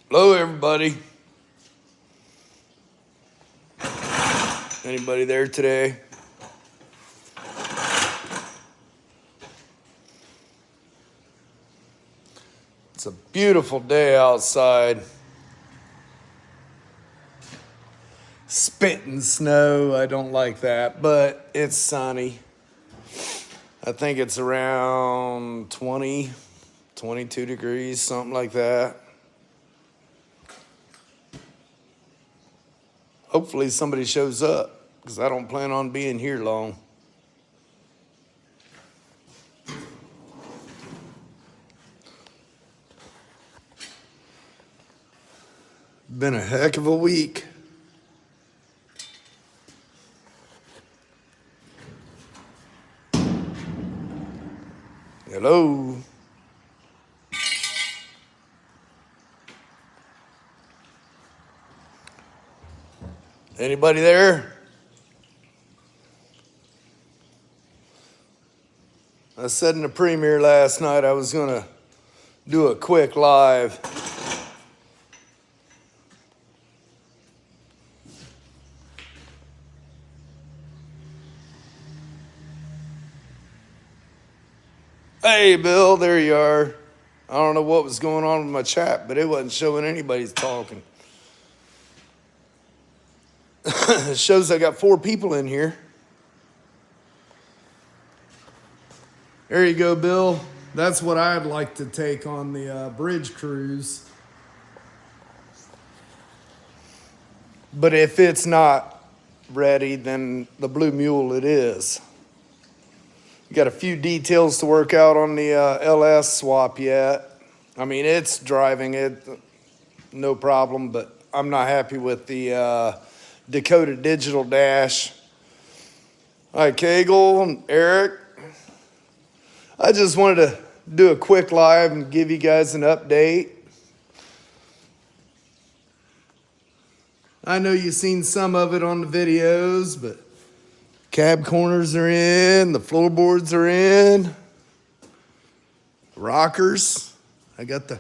Hello, everybody. Anybody there today? It's a beautiful day outside. Spitting snow, I don't like that, but it's sunny. I think it's around 20, 22 degrees, something like that. Hopefully somebody shows up, because I don't plan on being here long. Been a heck of a week. Hello. Anybody there? I said in the premiere last night I was going to do a quick live. Hey, Bill, there you are. I don't know what was going on with my chat, but it wasn't showing anybody's talking. It shows I got 4 people in here. There you go, Bill. That's what I'd like to take on the bridge cruise. But if it's not ready, then the Blue Mule it is. Got a few details to work out on the LS swap yet. I mean, it's driving it, no problem, but I'm not happy with the Dakota Digital Dash. Hi, Kegel and Eric. I just wanted to do a quick live and give you guys an update. I know you've seen some of it on the videos, but cab corners are in, the floorboards are in, rockers. I got the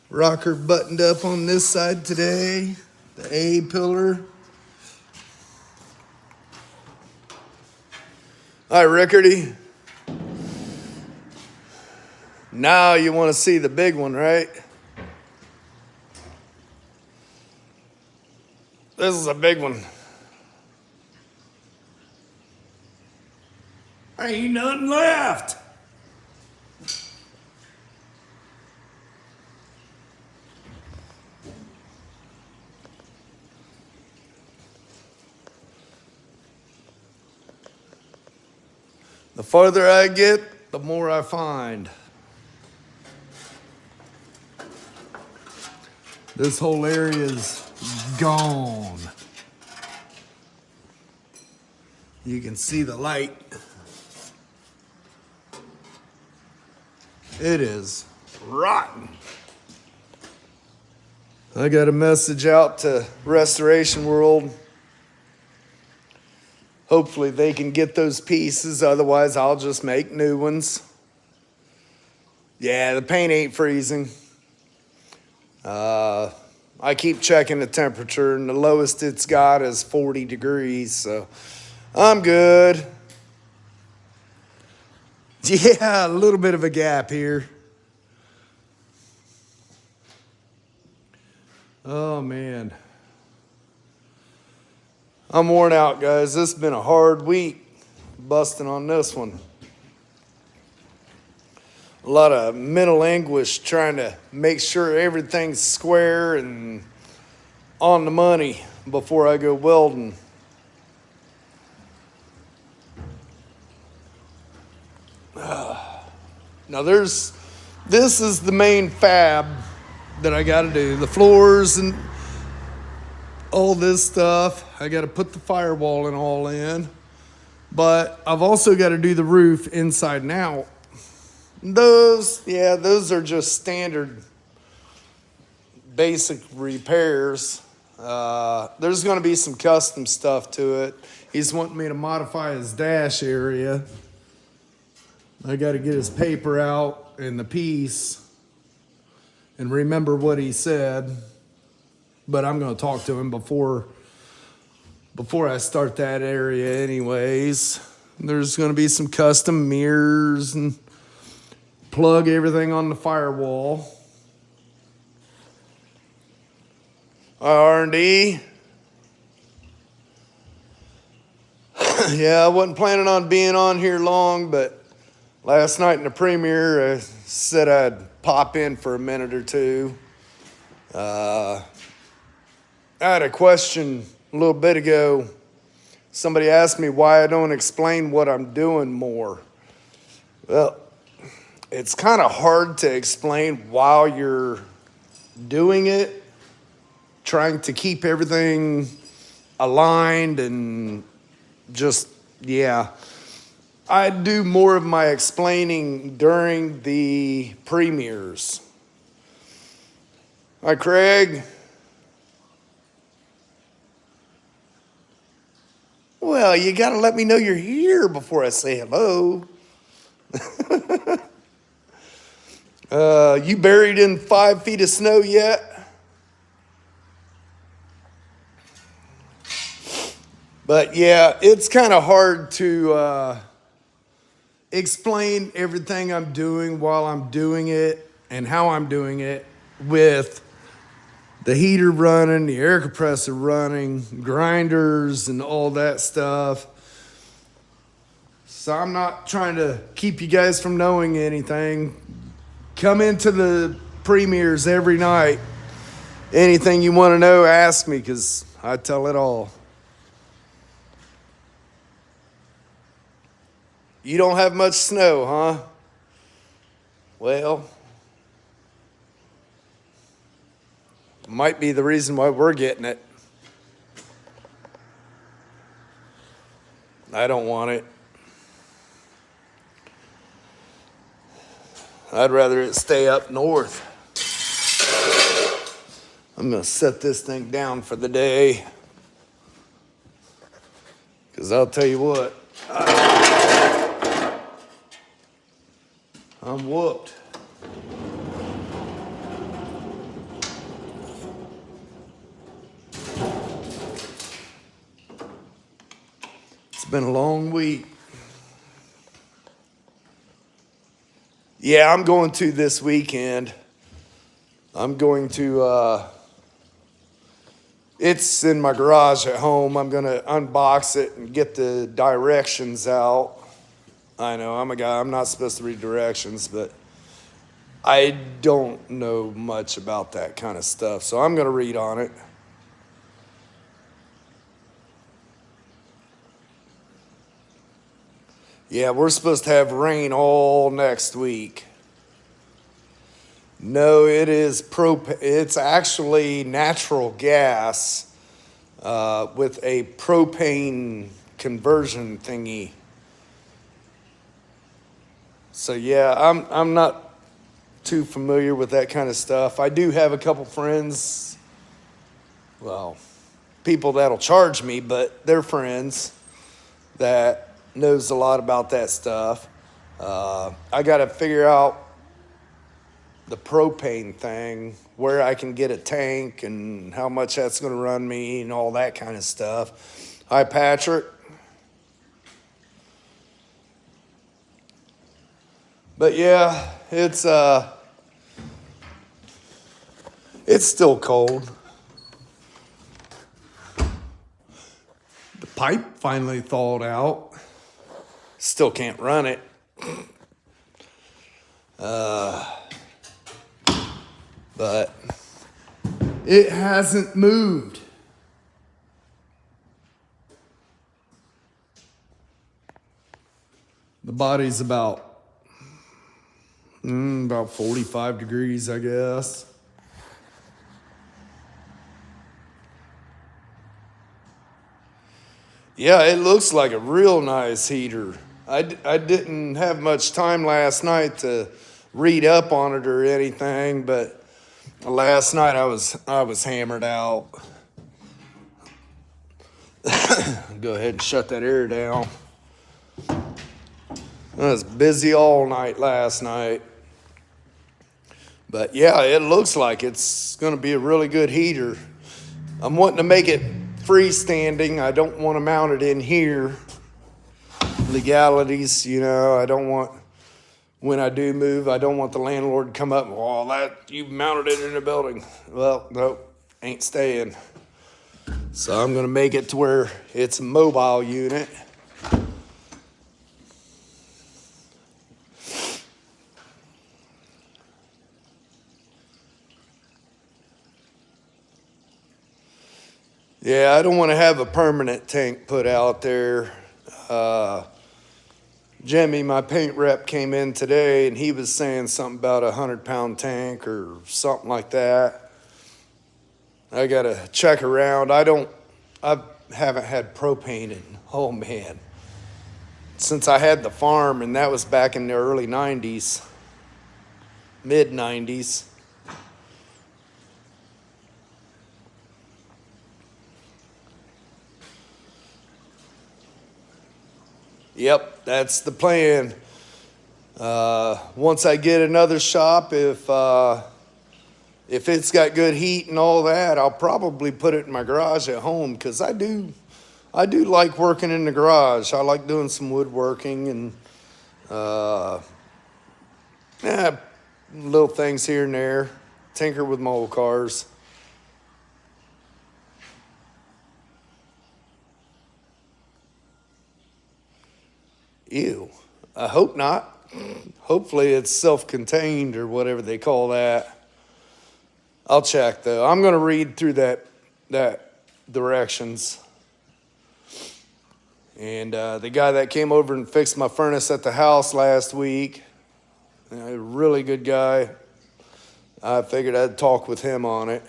rocker buttoned up on this side today, the A pillar. Hi, Rickardy. Now you want to see the big one, right? This is a big one. Ain't nothing left. The farther I get, the more I find. This whole area is gone. You can see the light. It is rotten. I got a message out to Restoration World. Hopefully they can get those pieces, otherwise I'll just make new ones. Yeah, the paint ain't freezing. I keep checking the temperature, and the lowest it's got is 40 degrees, so I'm good. Yeah, a little bit of a gap here. Oh, man. I'm worn out, guys. This has been a hard week busting on this one. A lot of mental anguish trying to make sure everything's square and on the money before I go welding. Now this is the main fab that I got to do. The floors and all this stuff. I got to put the firewall and all in. But I've also got to do the roof inside and out. Those are just standard basic repairs. There's going to be some custom stuff to it. He's wanting me to modify his dash area. I got to get his paper out and the piece and remember what he said. but I'm going to talk to him before I start that area anyways. There's going to be some custom mirrors and plug everything on the firewall. R&D. Yeah, I wasn't planning on being on here long, but last night in the premiere, I said I'd pop in for a minute or two. I had a question a little bit ago. Somebody asked me why I don't explain what I'm doing more. Well, it's kind of hard to explain while you're doing it, trying to keep everything aligned and just, yeah. I do more of my explaining during the premieres. Hi, Craig. Well, you got to let me know you're here before I say hello. You buried in 5 feet of snow yet? But yeah, it's kind of hard to explain everything I'm doing while I'm doing it and how I'm doing it with the heater running, the air compressor running, grinders and all that stuff. So I'm not trying to keep you guys from knowing anything. Come into the premieres every night. Anything you want to know, ask me, because I tell it all. You don't have much snow, huh? Well, might be the reason why we're getting it. I don't want it. I'd rather it stay up north. I'm going to set this thing down for the day. Because I'll tell you what, I'm whooped. It's been a long week. Yeah, I'm going to this weekend. I'm going to, it's in my garage at home. I'm going to unbox it and get the directions out. I know, I'm a guy, I'm not supposed to read directions, but I don't know much about that kind of stuff, so I'm going to read on it. Yeah, we're supposed to have rain all next week. No, it is it's actually natural gas with a propane conversion thingy. So yeah, I'm not too familiar with that kind of stuff. I do have a couple friends, well, people that'll charge me, but they're friends that knows a lot about that stuff. I got to figure out the propane thing, where I can get a tank and how much that's going to run me and all that kind of stuff. Hi, Patrick. But yeah, it's still cold. The pipe finally thawed out. Still can't run it. But it hasn't moved. The body's about 45 degrees, I guess. Yeah, it looks like a real nice heater. I didn't have much time last night to read up on it or anything, but last night I was hammered out. Go ahead and shut that air down. I was busy all night last night. But yeah, it looks like it's going to be a really good heater. I'm wanting to make it freestanding. I don't want to mount it in here. Legalities, you know, I don't want, when I do move, I don't want the landlord to come up and, oh, that, you mounted it in the building. Well, nope, ain't staying. So I'm gonna make it to where it's a mobile unit. Yeah, I don't want to have a permanent tank put out there. Jimmy, my paint rep, came in today and he was saying something about a 100-pound tank or something like that. I gotta check around. I haven't had propane in, oh man, since I had the farm, and that was back in the early 90s, mid 90s. Yep, that's the plan. Once I get another shop, if it's got good heat and all that, I'll probably put it in my garage at home, because I do like working in the garage. I like doing some woodworking and little things here and there. Tinker with my old cars. Ew. I hope not. Hopefully it's self-contained or whatever they call that. I'll check though. I'm gonna read through that directions. And the guy that came over and fixed my furnace at the house last week, a really good guy. I figured I'd talk with him on it.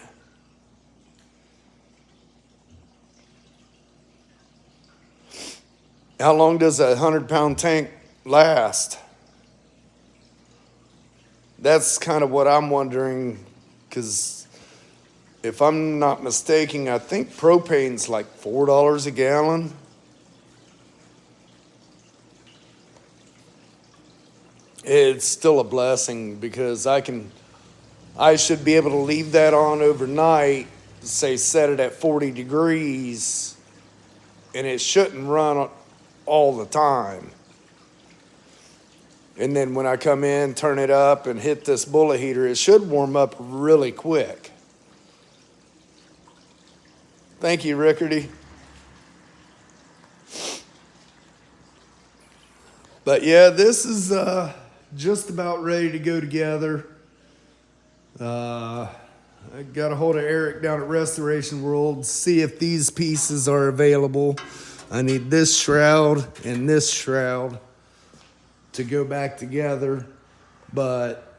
How long does a 100-pound tank last? That's kind of what I'm wondering, because if I'm not mistaken, I think propane's like $4 a gallon. It's still a blessing, because I should be able to leave that on overnight, say set it at 40 degrees, and it shouldn't run all the time. And then when I come in, turn it up and hit this bullet heater, it should warm up really quick. Thank you, Rickardy. But yeah, this is just about ready to go together. I got a hold of Eric down at Restoration World, see if these pieces are available. I need this shroud and this shroud to go back together, but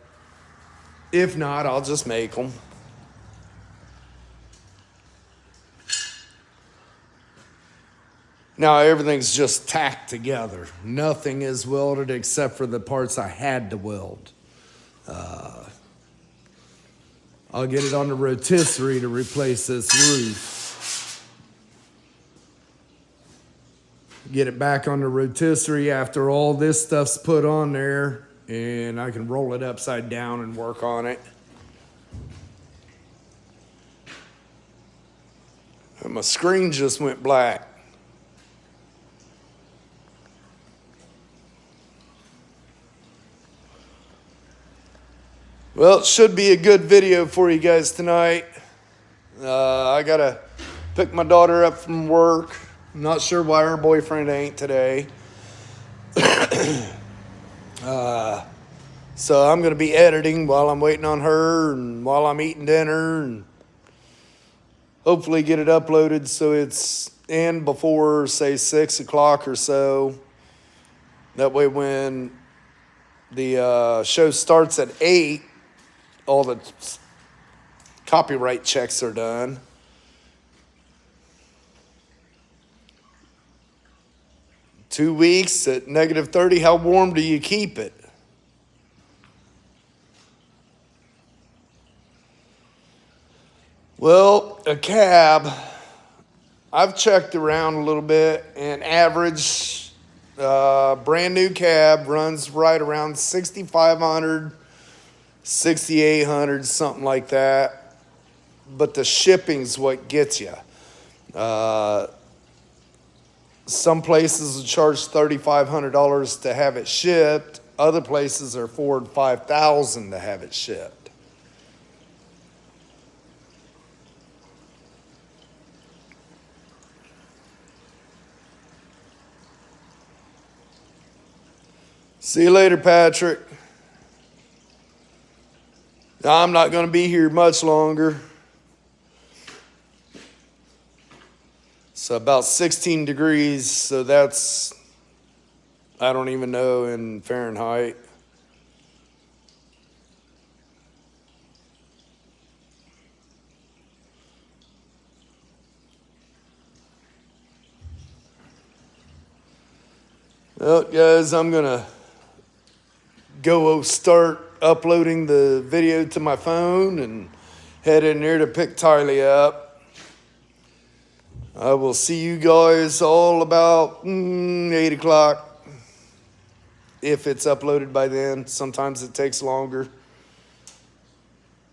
if not, I'll just make them. Now everything's just tacked together. Nothing is welded except for the parts I had to weld. I'll get it on the rotisserie to replace this roof. Get it back on the rotisserie after all this stuff's put on there, and I can roll it upside down and work on it. And my screen just went black. Well, it should be a good video for you guys tonight. I gotta pick my daughter up from work. I'm not sure why her boyfriend ain't today. So I'm gonna be editing while I'm waiting on her and while I'm eating dinner, and hopefully get it uploaded so it's in before, say, 6 o'clock or so. That way when the show starts at 8, all the copyright checks are done. Two weeks at -30, how warm do you keep it? Well, a cab, I've checked around a little bit, and average brand new cab runs right around 6,500, 6,800, something like that. but the shipping's what gets you. Some places will charge $3,500 to have it shipped. Other places are $4,000 and $5,000 to have it shipped. See you later, Patrick. I'm not going to be here much longer. It's about 16 degrees, so that's, I don't even know in Fahrenheit. Well, guys, I'm going to go start uploading the video to my phone and head in there to pick Tylee up. I will see you guys all about 8 o'clock if it's uploaded by then. Sometimes it takes longer.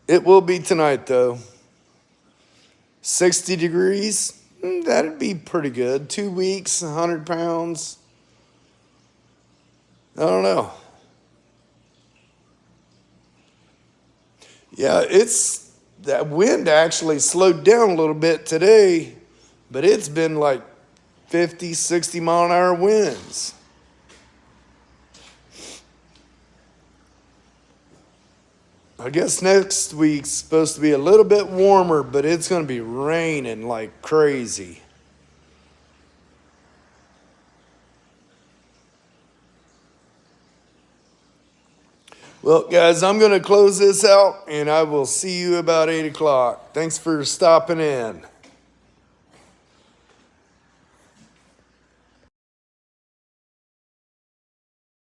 It will be tonight, though. 60 degrees, that'd be pretty good. 2 weeks, 100 pounds. I don't know. Yeah, that wind actually slowed down a little bit today, but it's been like 50, 60 mile an hour winds. I guess next week's supposed to be a little bit warmer, but it's going to be raining like crazy. Well, guys, I'm going to close this out, and I will see you about 8 o'clock. Thanks for stopping in.